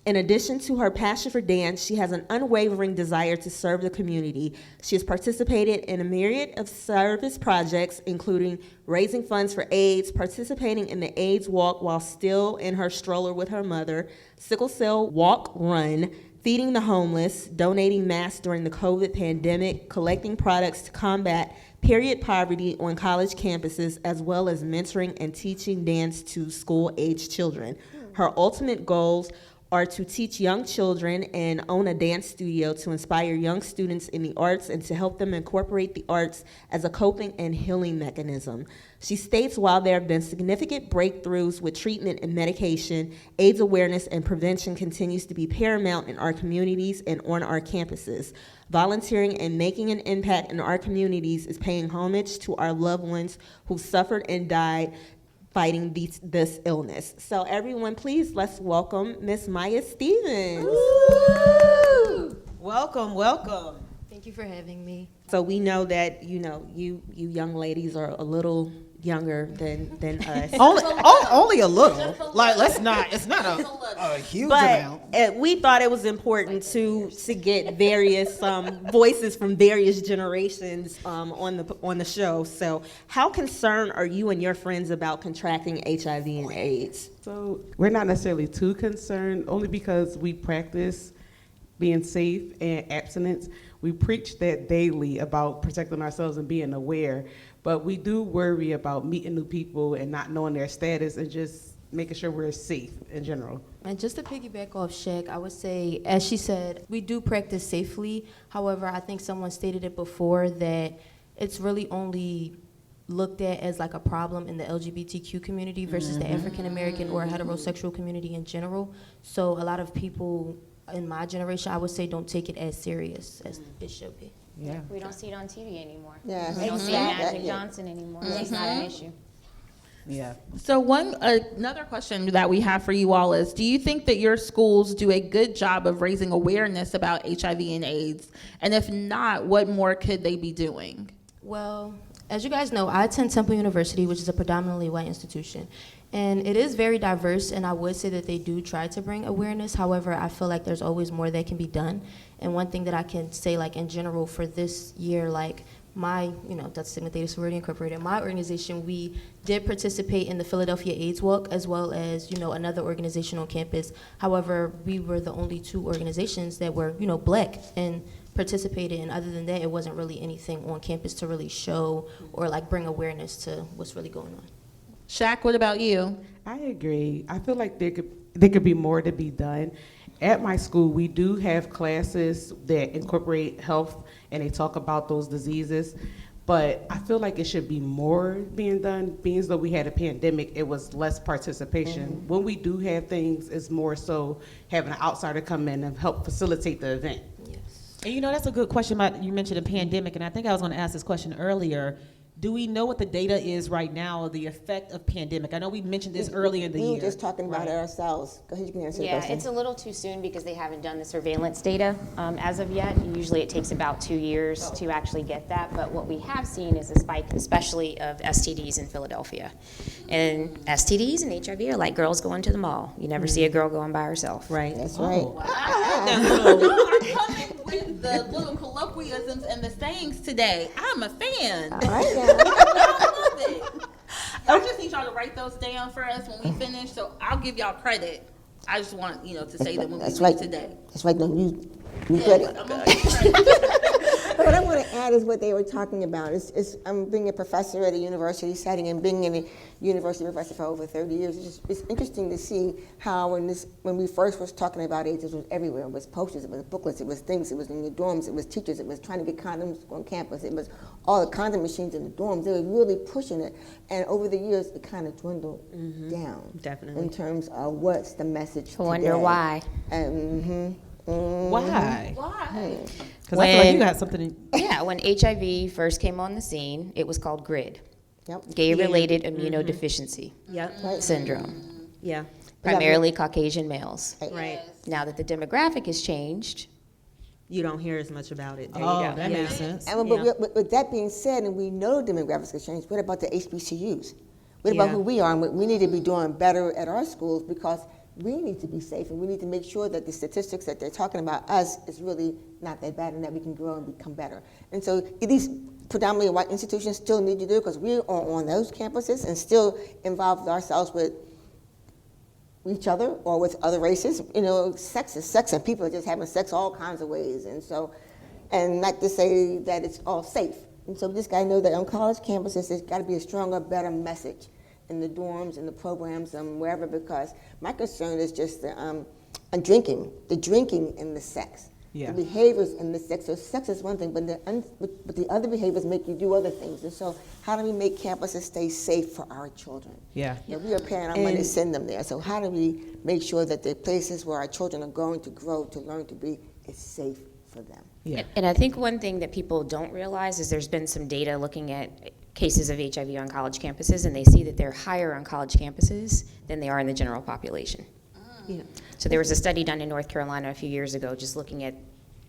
In addition to her passion for dance, she has an unwavering desire to serve the community. She has participated in a myriad of service projects, including raising funds for AIDS, participating in the AIDS Walk while still in her stroller with her mother, sickle cell walk run, feeding the homeless, donating masks during the COVID pandemic, collecting products to combat period poverty on college campuses, as well as mentoring and teaching dance to school-age children. Her ultimate goals are to teach young children and own a dance studio to inspire young students in the arts and to help them incorporate the arts as a coping and healing mechanism. She states while there have been significant breakthroughs with treatment and medication, AIDS awareness and prevention continues to be paramount in our communities and on our campuses. Volunteering and making an impact in our communities is paying homage to our loved ones who suffered and died fighting this illness. So everyone, please, let's welcome Miss Maya Stevens. Woo! Welcome, welcome. Thank you for having me. So we know that, you young ladies are a little younger than us. Only a little. Like, it's not a huge amount. But we thought it was important to get various voices from various generations on the show. So how concerned are you and your friends about contracting HIV and AIDS? So we're not necessarily too concerned, only because we practice being safe and abstinence. We preach that daily about protecting ourselves and being aware, but we do worry about meeting new people and not knowing their status and just making sure we're safe in general. And just to piggyback off Shaq, I would say, as she said, we do practice safely. However, I think someone stated it before that it's really only looked at as like a problem in the LGBTQ community versus the African American or heterosexual community in general. So a lot of people in my generation, I would say, don't take it as serious as it should be. Yeah. We don't see it on TV anymore. Yeah. We don't see Exactly. Magic Johnson anymore. It's not an issue. Yeah. So another question that we have for you all is, do you think that your schools do a good job of raising awareness about HIV and AIDS? And if not, what more could they be doing? Well, as you guys know, I attend Temple University, which is a predominantly white institution. And it is very diverse, and I would say that they do try to bring awareness. However, I feel like there's always more that can be done. And one thing that I can say, like in general, for this year, like my, that's Sigma Theta Sorority Incorporated, my organization, we did participate in the Philadelphia AIDS Walk, as well as, another organization on campus. However, we were the only two organizations that were, Black and participated in. Other than that, it wasn't really anything on campus to really show or like bring awareness to what's really going on. Shaq, what about you? I agree. I feel like there could be more to be done. At my school, we do have classes that incorporate health and they talk about those diseases, but I feel like it should be more being done. Being as though we had a pandemic, it was less participation. When we do have things, it's more so having an outsider come in and help facilitate the event. And you know, that's a good question about, you mentioned a pandemic, and I think I was going to ask this question earlier. Do we know what the data is right now, the effect of pandemic? I know we mentioned this earlier in the year. We were just talking about it ourselves. Go ahead, you can answer the Yeah, question. it's a little too soon because they haven't done the surveillance data as of yet. Usually it takes about 2 years to actually get that, but what we have seen is a spike, especially of STDs in Philadelphia. And STDs and HIV are like girls going to the mall. You never see a girl going by herself. Right. That's right. You are coming with the little colloquialisms and the sayings today. I'm a fan. All right, now. I love it. I just need y'all to write those down for us when we finish, so I'll give y'all credit. I just want, to say them when That's we right. leave today. That's right. No, you Yeah, get it. I'm gonna give you credit. What I want to add is what they were talking about. I'm being a professor at a university setting and being in a university professor for over 30 years. It's interesting to see how when we first was talking about AIDS, it was everywhere. It was posters, it was booklets, it was things, it was in the dorms, it was teachers, it was trying to get condoms on campus, it was all the condom machines in the dorms. They were really pushing it. And over the years, it kind of dwindled down. Definitely. In terms of what's the message I wonder today. why. Why? Why? Because I feel like you got something in. Yeah, when HIV first came on the scene, it was called GRID, Yep. gay-related immunodeficiency Yep. syndrome, Yeah. primarily Caucasian males. Right. Now that the demographic has changed, You don't hear as much about it. There you go. That makes sense. And with that being said, and we know demographics have changed, what about the HBCUs? What about Yeah. who we are? And what we need to be doing better at our schools because we need to be safe and we need to make sure that the statistics that they're talking about us is really not that bad and that we can grow and become better. And so these predominantly white institutions still need to do it because we are on those campuses and still involve ourselves with each other or with other races. Sex is sex and people are just having sex all kinds of ways. And so, and not to say that it's all safe. And so we just got to know that on college campuses, there's got to be a stronger, better message in the dorms, in the programs, wherever, because my concern is just the drinking and the sex. Yeah. The behaviors and the sex. So sex is one thing, but the other behaviors make you do other things. And so how do we make campuses stay safe for our children? Yeah. We are paying our money to send them there. So how do we make sure that the places where our children are going to grow, to learn to be, is safe for them? Yeah. and I think one thing that people don't realize is there's been some data looking at cases of HIV on college campuses, and they see that they're higher on college campuses than they are in the general population. Yeah. So there was a study done in North Carolina a few years ago just looking at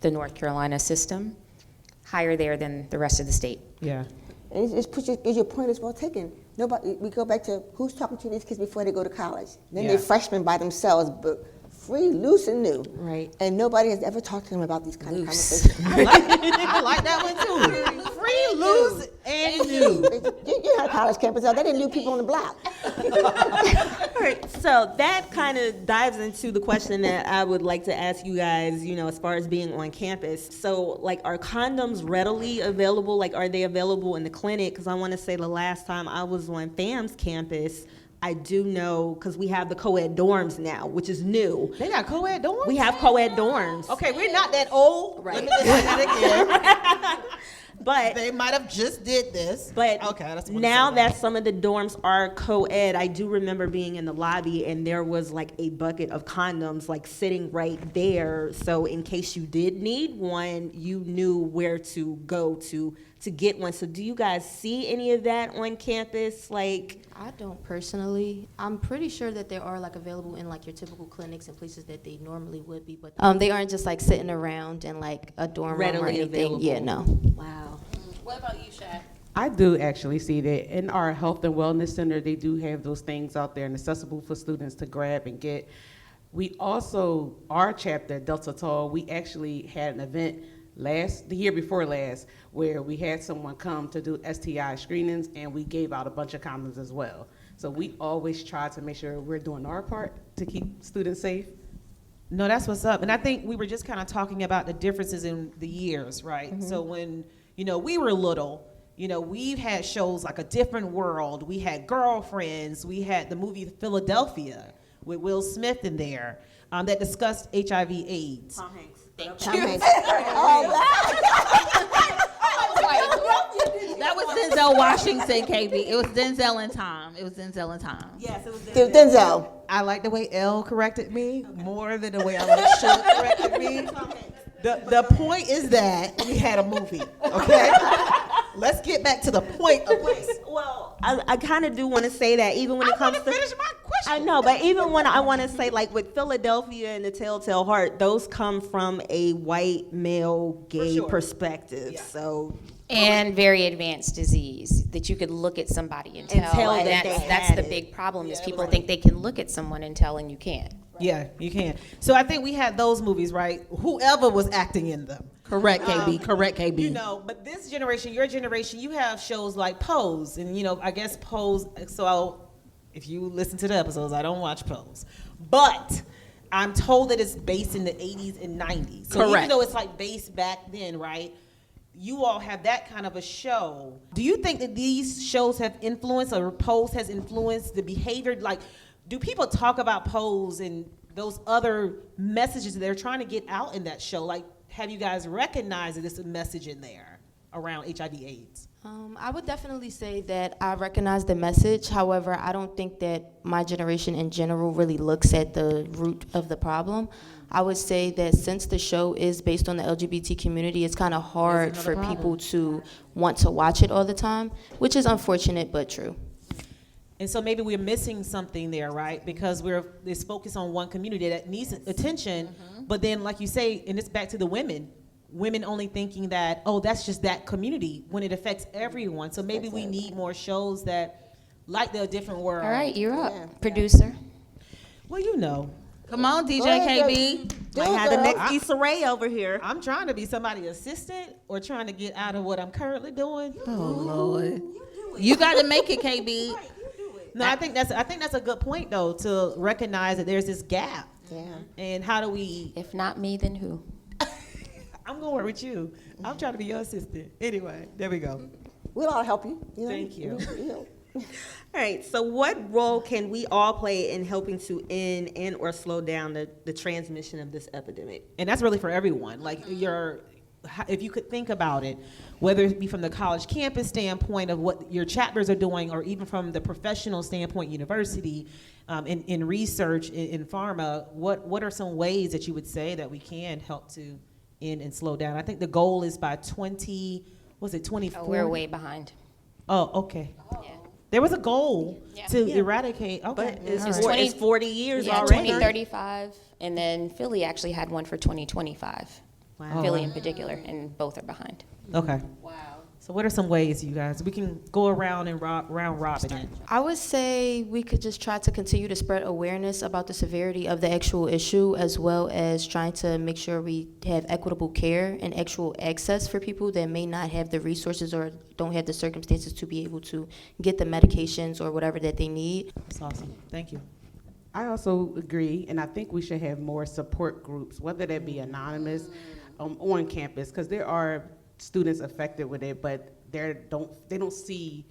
the North Carolina system, higher there than the rest of the state. Yeah. And your point is well taken. We go back to who's talking to these kids before they go to college. Then Yeah. they're freshmen by themselves, but free, loose, and new. Right. And nobody has ever talked to them about these kind of Loose. conversations. I like that one too. Free, loose, and new. You had a college campus out there, they knew people on the block. All right, so that kind of dives into the question that I would like to ask you guys, as far as being on campus. So, are condoms readily available? Are they available in the clinic? Because I want to say the last time I was on FAM's campus, I do know, because we have the co-ed dorms now, which is new. They got co-ed dorms? We have co-ed dorms. Okay, we're not that old. Right. Let me just say that again. But They might have just did this. But okay, that's what now that some of the dorms are co-ed, I do remember being in the lobby and there was a bucket of condoms sitting right there. So in case you did need one, you knew where to go to get one. So do you guys see any of that on campus? I don't personally. I'm pretty sure that there are available in your typical clinics and places that they normally would be, but they aren't just sitting around in a dorm room or Readily anything. available. Yeah, no. Wow. What about you, Shaq? I do actually see that in our health and wellness center, they do have those things out there and accessible for students to grab and get. We also, our chapter, Delta Tau, we actually had an event the year before last, where we had someone come to do STI screenings and we gave out a bunch of condoms as well. So we always try to make sure we're doing our part to keep students safe. No, that's what's up. And I think we were just kind of talking about the differences in the years, right? Mm-hmm. So when, we were little, we've had shows like A Different World. We had Girlfriends. We had the movie Philadelphia with Will Smith in there that discussed HIV/AIDS. Tom Hanks. Tom Hanks. That was Denzel Washington, KB. It was Denzel and Tom. Yes, it was Denzel. I like the way Elle corrected me more than the way Alicia corrected me. The point is that we had a movie, okay? Let's get back to the point of this. Well, I kind of do want to say that even when it comes to finish my question. I know, but even when I want to say, like with Philadelphia and the Telltale Heart, those come from a white male gay perspective. Yeah. So And very advanced disease that you could look at somebody and tell. tell And that that's, they that's had the it. big problem is people think they can look at someone and tell, and you can't. Yeah, you can. So I think we had those movies, right? Whoever was acting in them. Correct, KB. Correct, KB. But this generation, your generation, you have shows like Pose. And, I guess Pose, if you listen to the episodes, I don't watch Pose. But I'm told that it's based in the 80s and 90s. So even Correct. though it's like based back then, right? You all have that kind of a show. Do you think that these shows have influenced, or Pose has influenced the behavior? Like, do people talk about Pose and those other messages that they're trying to get out in that show? Like, have you guys recognized that there's a message in there around HIV/AIDS? I would definitely say that I recognize the message. However, I don't think that my generation in general really looks at the root of the problem. I would say that since the show is based on the LGBT community, it's kind of hard for people to want to watch it all the time, which is unfortunate but true. And so maybe we're missing something there, right? Because it's focused on one community that needs attention, but then, like you say, and it's back to the women only thinking that, oh, that's just that community, when it affects everyone. So maybe we need more shows that, like the Different World. All right, you're up, Yeah. producer. Well, you know, Come on, DJ Go ahead, KB. I had the next Issa Rae over here. I'm trying to be somebody's assistant or trying to get out of what I'm currently doing. Oh, Lord. You got to make it, KB. No, I think that's a good point though, to recognize that there's this gap. Yeah. And how do we? If not me, then who? I'm gonna work with you. I'm trying to be your assistant. Anyway, there we go. We'll all help you. Thank you. All right, so what role can we all play in helping to end and or slow down the transmission of this epidemic? And that's really for everyone. Like if you could think about it, whether it be from the college campus standpoint of what your chapters are doing, or even from the professional standpoint, university, in research, in pharma, what are some ways that you would say that we can help to end and slow down? I think the goal is by 24? Oh, we're way behind. Oh, okay. Yeah. There was a goal Yeah. to Yeah. eradicate. Okay. But it's, All right. 40, it's 40 years Yeah, already. 2035, and then Philly actually had one for 2025. Wow. Philly in particular, and both are behind. Okay. Wow. So what are some ways, you guys? We can go around and round robin it. I would say we could just try to continue to spread awareness about the severity of the actual issue, as well as trying to make sure we have equitable care and actual access for people that may not have the resources or don't have the circumstances to be able to get the medications or whatever that they need. That's awesome. Thank you. I also agree, and I think we should have more support groups, whether that be anonymous on campus, because there are students affected with it, but they don't see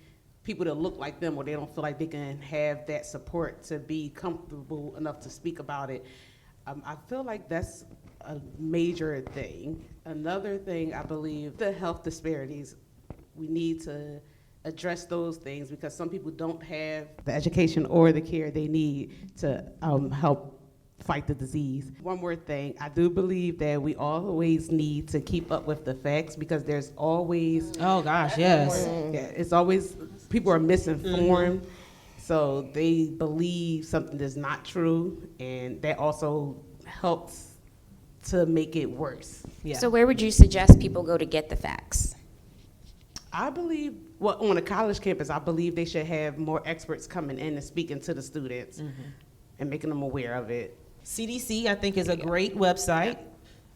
people that look like them, or they don't feel like they can have that support to be comfortable enough to speak about it. I feel like that's a major thing. Another thing, I believe, the health disparities. We need to address those things because some people don't have the education or the care they need to help fight the disease. One more thing, I do believe that we always need to keep up with the facts because there's always, Oh gosh, yes. yeah, it's always, people are misinformed, so they believe something that's not true, and that also helps to make it worse. Yeah. So where would you suggest people go to get the facts? I believe, well, on a college campus, I believe they should have more experts coming in and speaking to the students and making them aware of it. CDC, I think, is a great website.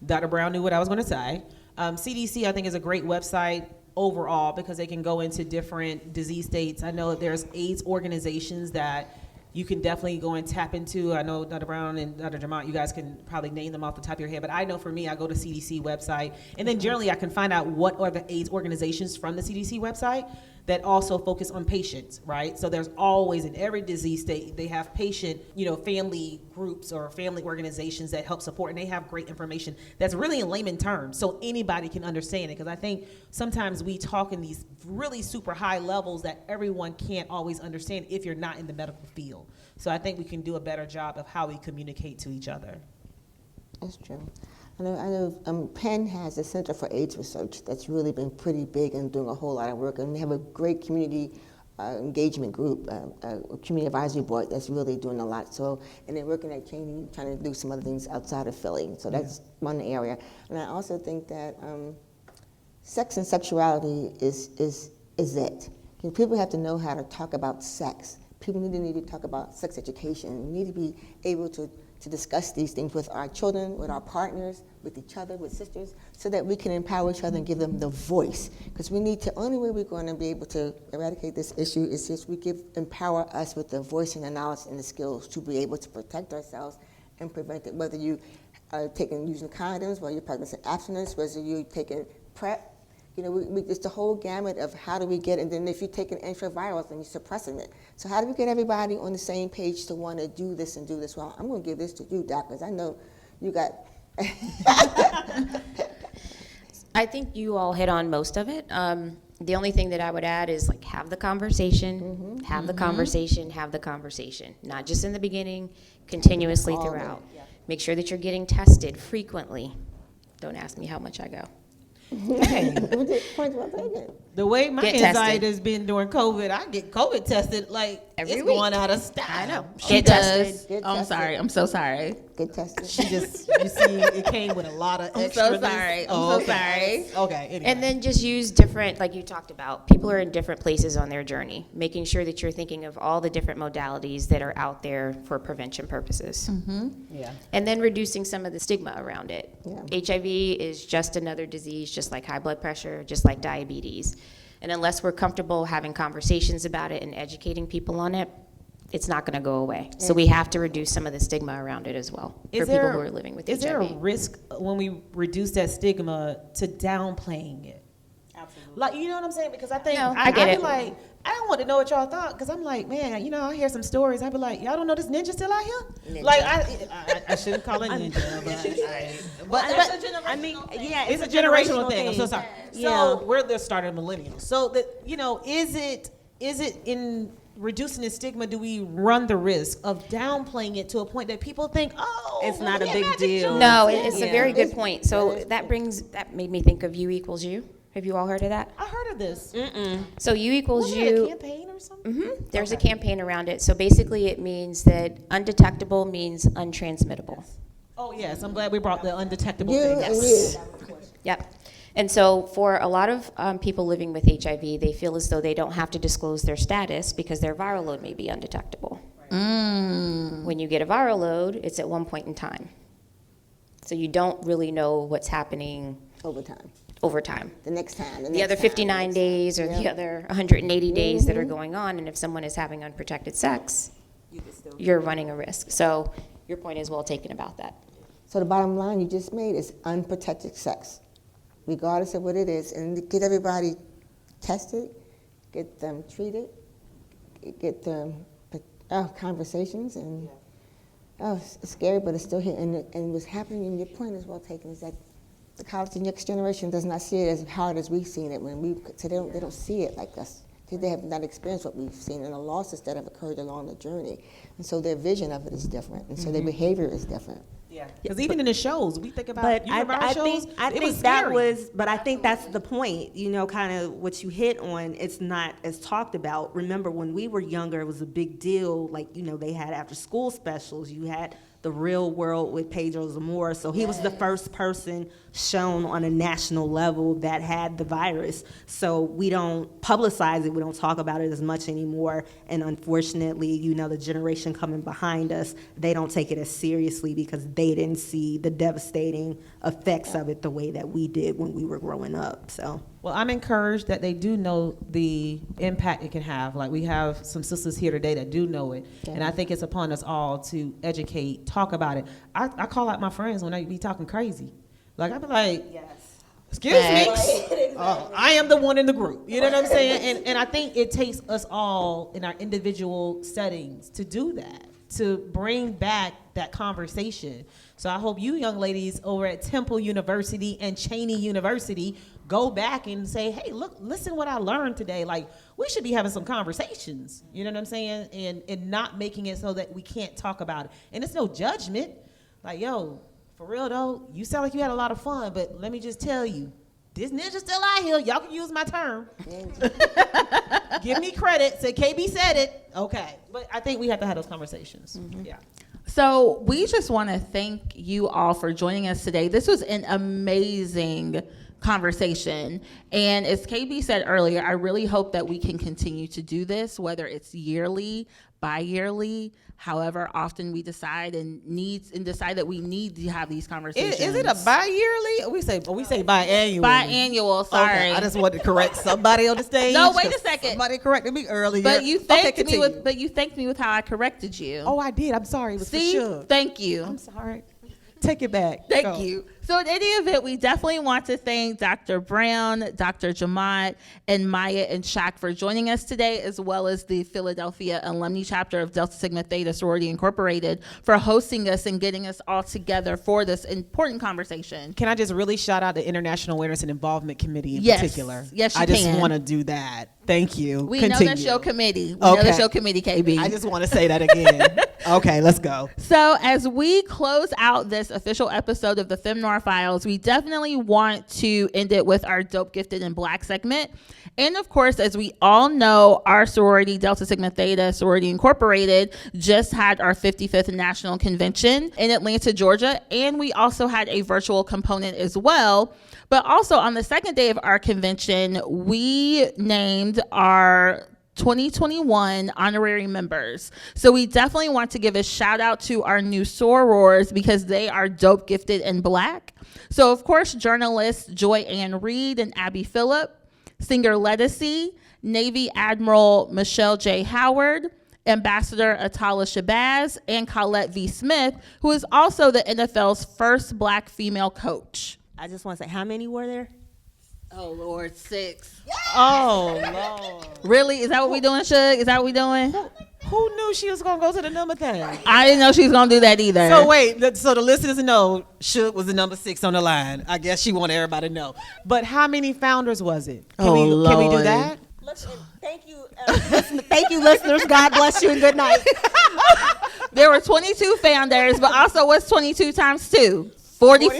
Dr. Brown knew what I was going to say. CDC, I think, is a great website overall because they can go into different disease states. I know that there's AIDS organizations that you can definitely go and tap into. I know Dr. Brown and Dr. Jamont, you guys can probably name them off the top of your head, but I know for me, I go to CDC website, and then generally I can find out what are the AIDS organizations from the CDC website that also focus on patients, right? So there's always, in every disease state, they have patient, family groups or family organizations that help support, and they have great information that's really in layman terms, so anybody can understand it. Because I think sometimes we talk in these really super high levels that everyone can't always understand if you're not in the medical field. So I think we can do a better job of how we communicate to each other. That's true. I know Penn has a Center for AIDS Research that's really been pretty big and doing a whole lot of work, and they have a great community engagement group, a community advisory board that's really doing a lot. So, and they're working at Cheney, trying to do some other things outside of Philly. So that's one area. And I also think that sex and sexuality is it. People have to know how to talk about sex. People need to talk about sex education. We need to be able to discuss these things with our children, with our partners, with each other, with sisters, so that we can empower each other and give them the voice. Because we need to, only way we're going to be able to eradicate this issue is just empower us with the voice and the knowledge and the skills to be able to protect ourselves and prevent it. Whether you are using condoms, whether you're pregnancy abstinence, whether you're taking PrEP, it's the whole gamut of how do we get, and then if you're taking antivirals and you're suppressing it. So how do we get everybody on the same page to want to do this and do this? Well, I'm going to give this to you, Doc, because I know you got... I think you all hit on most of it. The only thing that I would add is have the conversation, have the conversation, have the conversation. Not just in the beginning, continuously throughout. Make sure that you're getting tested frequently. Don't ask me how much I go. The way my anxiety has been during COVID, I get COVID tested every it's week. Going out of style. I know. She does. I'm sorry. I'm so sorry. Get tested. She just, you see, it came with a lot of extra. I'm so sorry. I'm so sorry. Okay. Anyway. And then just use different, like you talked about, people are in different places on their journey, making sure that you're thinking of all the different modalities that are out there for prevention purposes. Yeah. And then reducing some of the stigma around it. Yeah. HIV is just another disease, just like high blood pressure, just like diabetes. And unless we're comfortable having conversations about it and educating people on it, it's not going to go away. So we have to reduce some of the stigma around it as well for people who are living with HIV. Is there a risk when we reduce that stigma to downplaying it? Absolutely. You know what I'm saying? Because I think I get it. I don't want to know what y'all thought, because I'm like, man, I hear some stories. I'd be like, y'all don't know this ninja still out here? Ninja. I shouldn't call it ninja, but I mean, yeah, it's a generational thing. I'm so sorry. Yeah. So we're the start of millennials. So that is it in reducing the stigma? Do we run the risk of downplaying it to a point that people think, It's not a big deal. No, it's a very good point. So that made me think of U equals U. Have you all heard of that? I heard of this. So U equals Wasn't it U. a campaign or something? There's a campaign around it. So basically it means that undetectable means untransmittable. Oh yes, I'm glad we brought the undetectable You thing. and you. Yep. And so for a lot of people living with HIV, they feel as though they don't have to disclose their status because their viral load may be undetectable. When you get a viral load, it's at one point in time. So you don't really know what's happening over time. The next time. The other 59 days or the other 180 days that are going on, and if someone is having unprotected sex, you're running a risk. So your point is well taken about that. So the bottom line you just made is unprotected sex, regardless of what it is, and get everybody tested, get them treated, get them conversations, and it's scary, but it's still here. And what's happening, and your point is well taken, is that the college, the next generation does not see it as hard as we've seen it. So they don't see it like us. They have not experienced what we've seen and the losses that have occurred along the journey. And so their vision of it is different, and so their behavior is different. Yeah, because even in the shows, we think about. But you remember our shows? I It think was that scary. was, but I think that's the point, kind of what you hit on. It's not as talked about. Remember when we were younger, it was a big deal. They had after school specials. You had the real world with Pedro Zamora. So he was the first person shown on a national level that had the virus. So we don't publicize it. We don't talk about it as much anymore. And unfortunately, you know, the generation coming behind us, they don't take it as seriously because they didn't see the devastating effects of it the way that we did when we were growing up. So. Well, I'm encouraged that they do know the impact it can have. Like, we have some sisters here today that do know it. Yeah. And I think it's upon us all to educate, talk about it. I call out my friends when I be talking crazy. Like, I be like, yes. Excuse me. Exactly. I am the one in the group. You know what I'm saying? And I think it takes us all in our individual settings to do that, to bring back that conversation. So I hope you young ladies over at Temple University and Cheney University go back and say, hey, look, listen what I learned today. Like, we should be having some conversations, you know what I'm saying? And not making it so that we can't talk about it. And it's no judgment. Like, yo, for real though, you sound like you had a lot of fun, but let me just tell you, this ninja's still out here. Y'all can use my term. Give me credit. Say KB said it. Okay. But I think we have to have those conversations. Mm-hmm. Yeah. So we just want to thank you all for joining us today. This was an amazing conversation. And as KB said earlier, I really hope that we can continue to do this, whether it's yearly, bi-yearly, however often we decide decide that we need to have these conversations. Is it a bi-yearly? We say biannual. Biannual, sorry. Okay, I just wanted to correct somebody on the stage. No, wait a second. Somebody corrected me earlier. But you thanked me with how I corrected you. Oh, I did. I'm sorry. It was See? for sure. Thank you. I'm sorry. Take it back. Thank you. So in any event, we definitely want to thank Dr. Brown, Dr. Jamaat, and Maya and Shaq for joining us today, as well as the Philadelphia Alumni Chapter of Delta Sigma Theta Sorority Incorporated for hosting us and getting us all together for this important conversation. Can I just really shout out the International Awareness and Involvement Committee in particular? Yes, I just want to do that. Thank you. We Continue. know that's your committee. We know that's your committee, KB. I just want to say that again. Okay, let's go. So as we close out this official episode of the FemNoir Files, we definitely want to end it with our Dope, Gifted, and Black segment. And of course, as we all know, our sorority, Delta Sigma Theta Sorority Incorporated, just had our 55th National Convention in Atlanta, Georgia. And we also had a virtual component as well. But also on the second day of our convention, we named our 2021 honorary members. So we definitely want to give a shout out to our new sorors because they are dope, gifted, and Black. So of course, journalists Joy Ann Reed and Abby Phillip, singer Loretta, Navy Admiral Michelle J. Howard, Ambassador Atala Shabazz, and Colette V. Smith, who is also the NFL's first Black female coach. I just want to say, how many were there? Oh, Lord, 6. Yes! Oh, Lord. Really? Is that what we doing, Shug? Is that what we doing? Who knew she was going to go to the number thing? I didn't know she was going to do that either. So wait, so the listeners know Shug was the number 6 on the line. I guess she wanted everybody to know. But how many founders was it? Can we do that? Thank you. Thank you, listeners. God bless you and good night. There were 22 founders, but also what's 22 times 2? 44.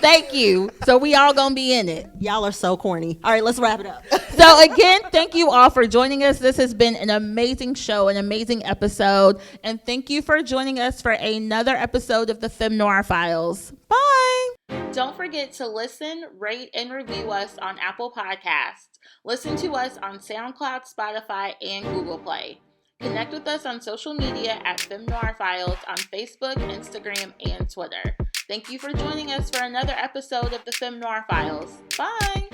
Thank you. So we all gonna be in it. Y'all are so corny. All right, let's wrap it up. So again, thank you all for joining us. This has been an amazing show, an amazing episode. And thank you for joining us for another episode of the FemNoir Files. Bye. Don't forget to listen, rate, and review us on Apple Podcasts. Listen to us on SoundCloud, Spotify, and Google Play. Connect with us on social media at FemNoir Files on Facebook, Instagram, and Twitter. Thank you for joining us for another episode of the FemNoir Files. Bye!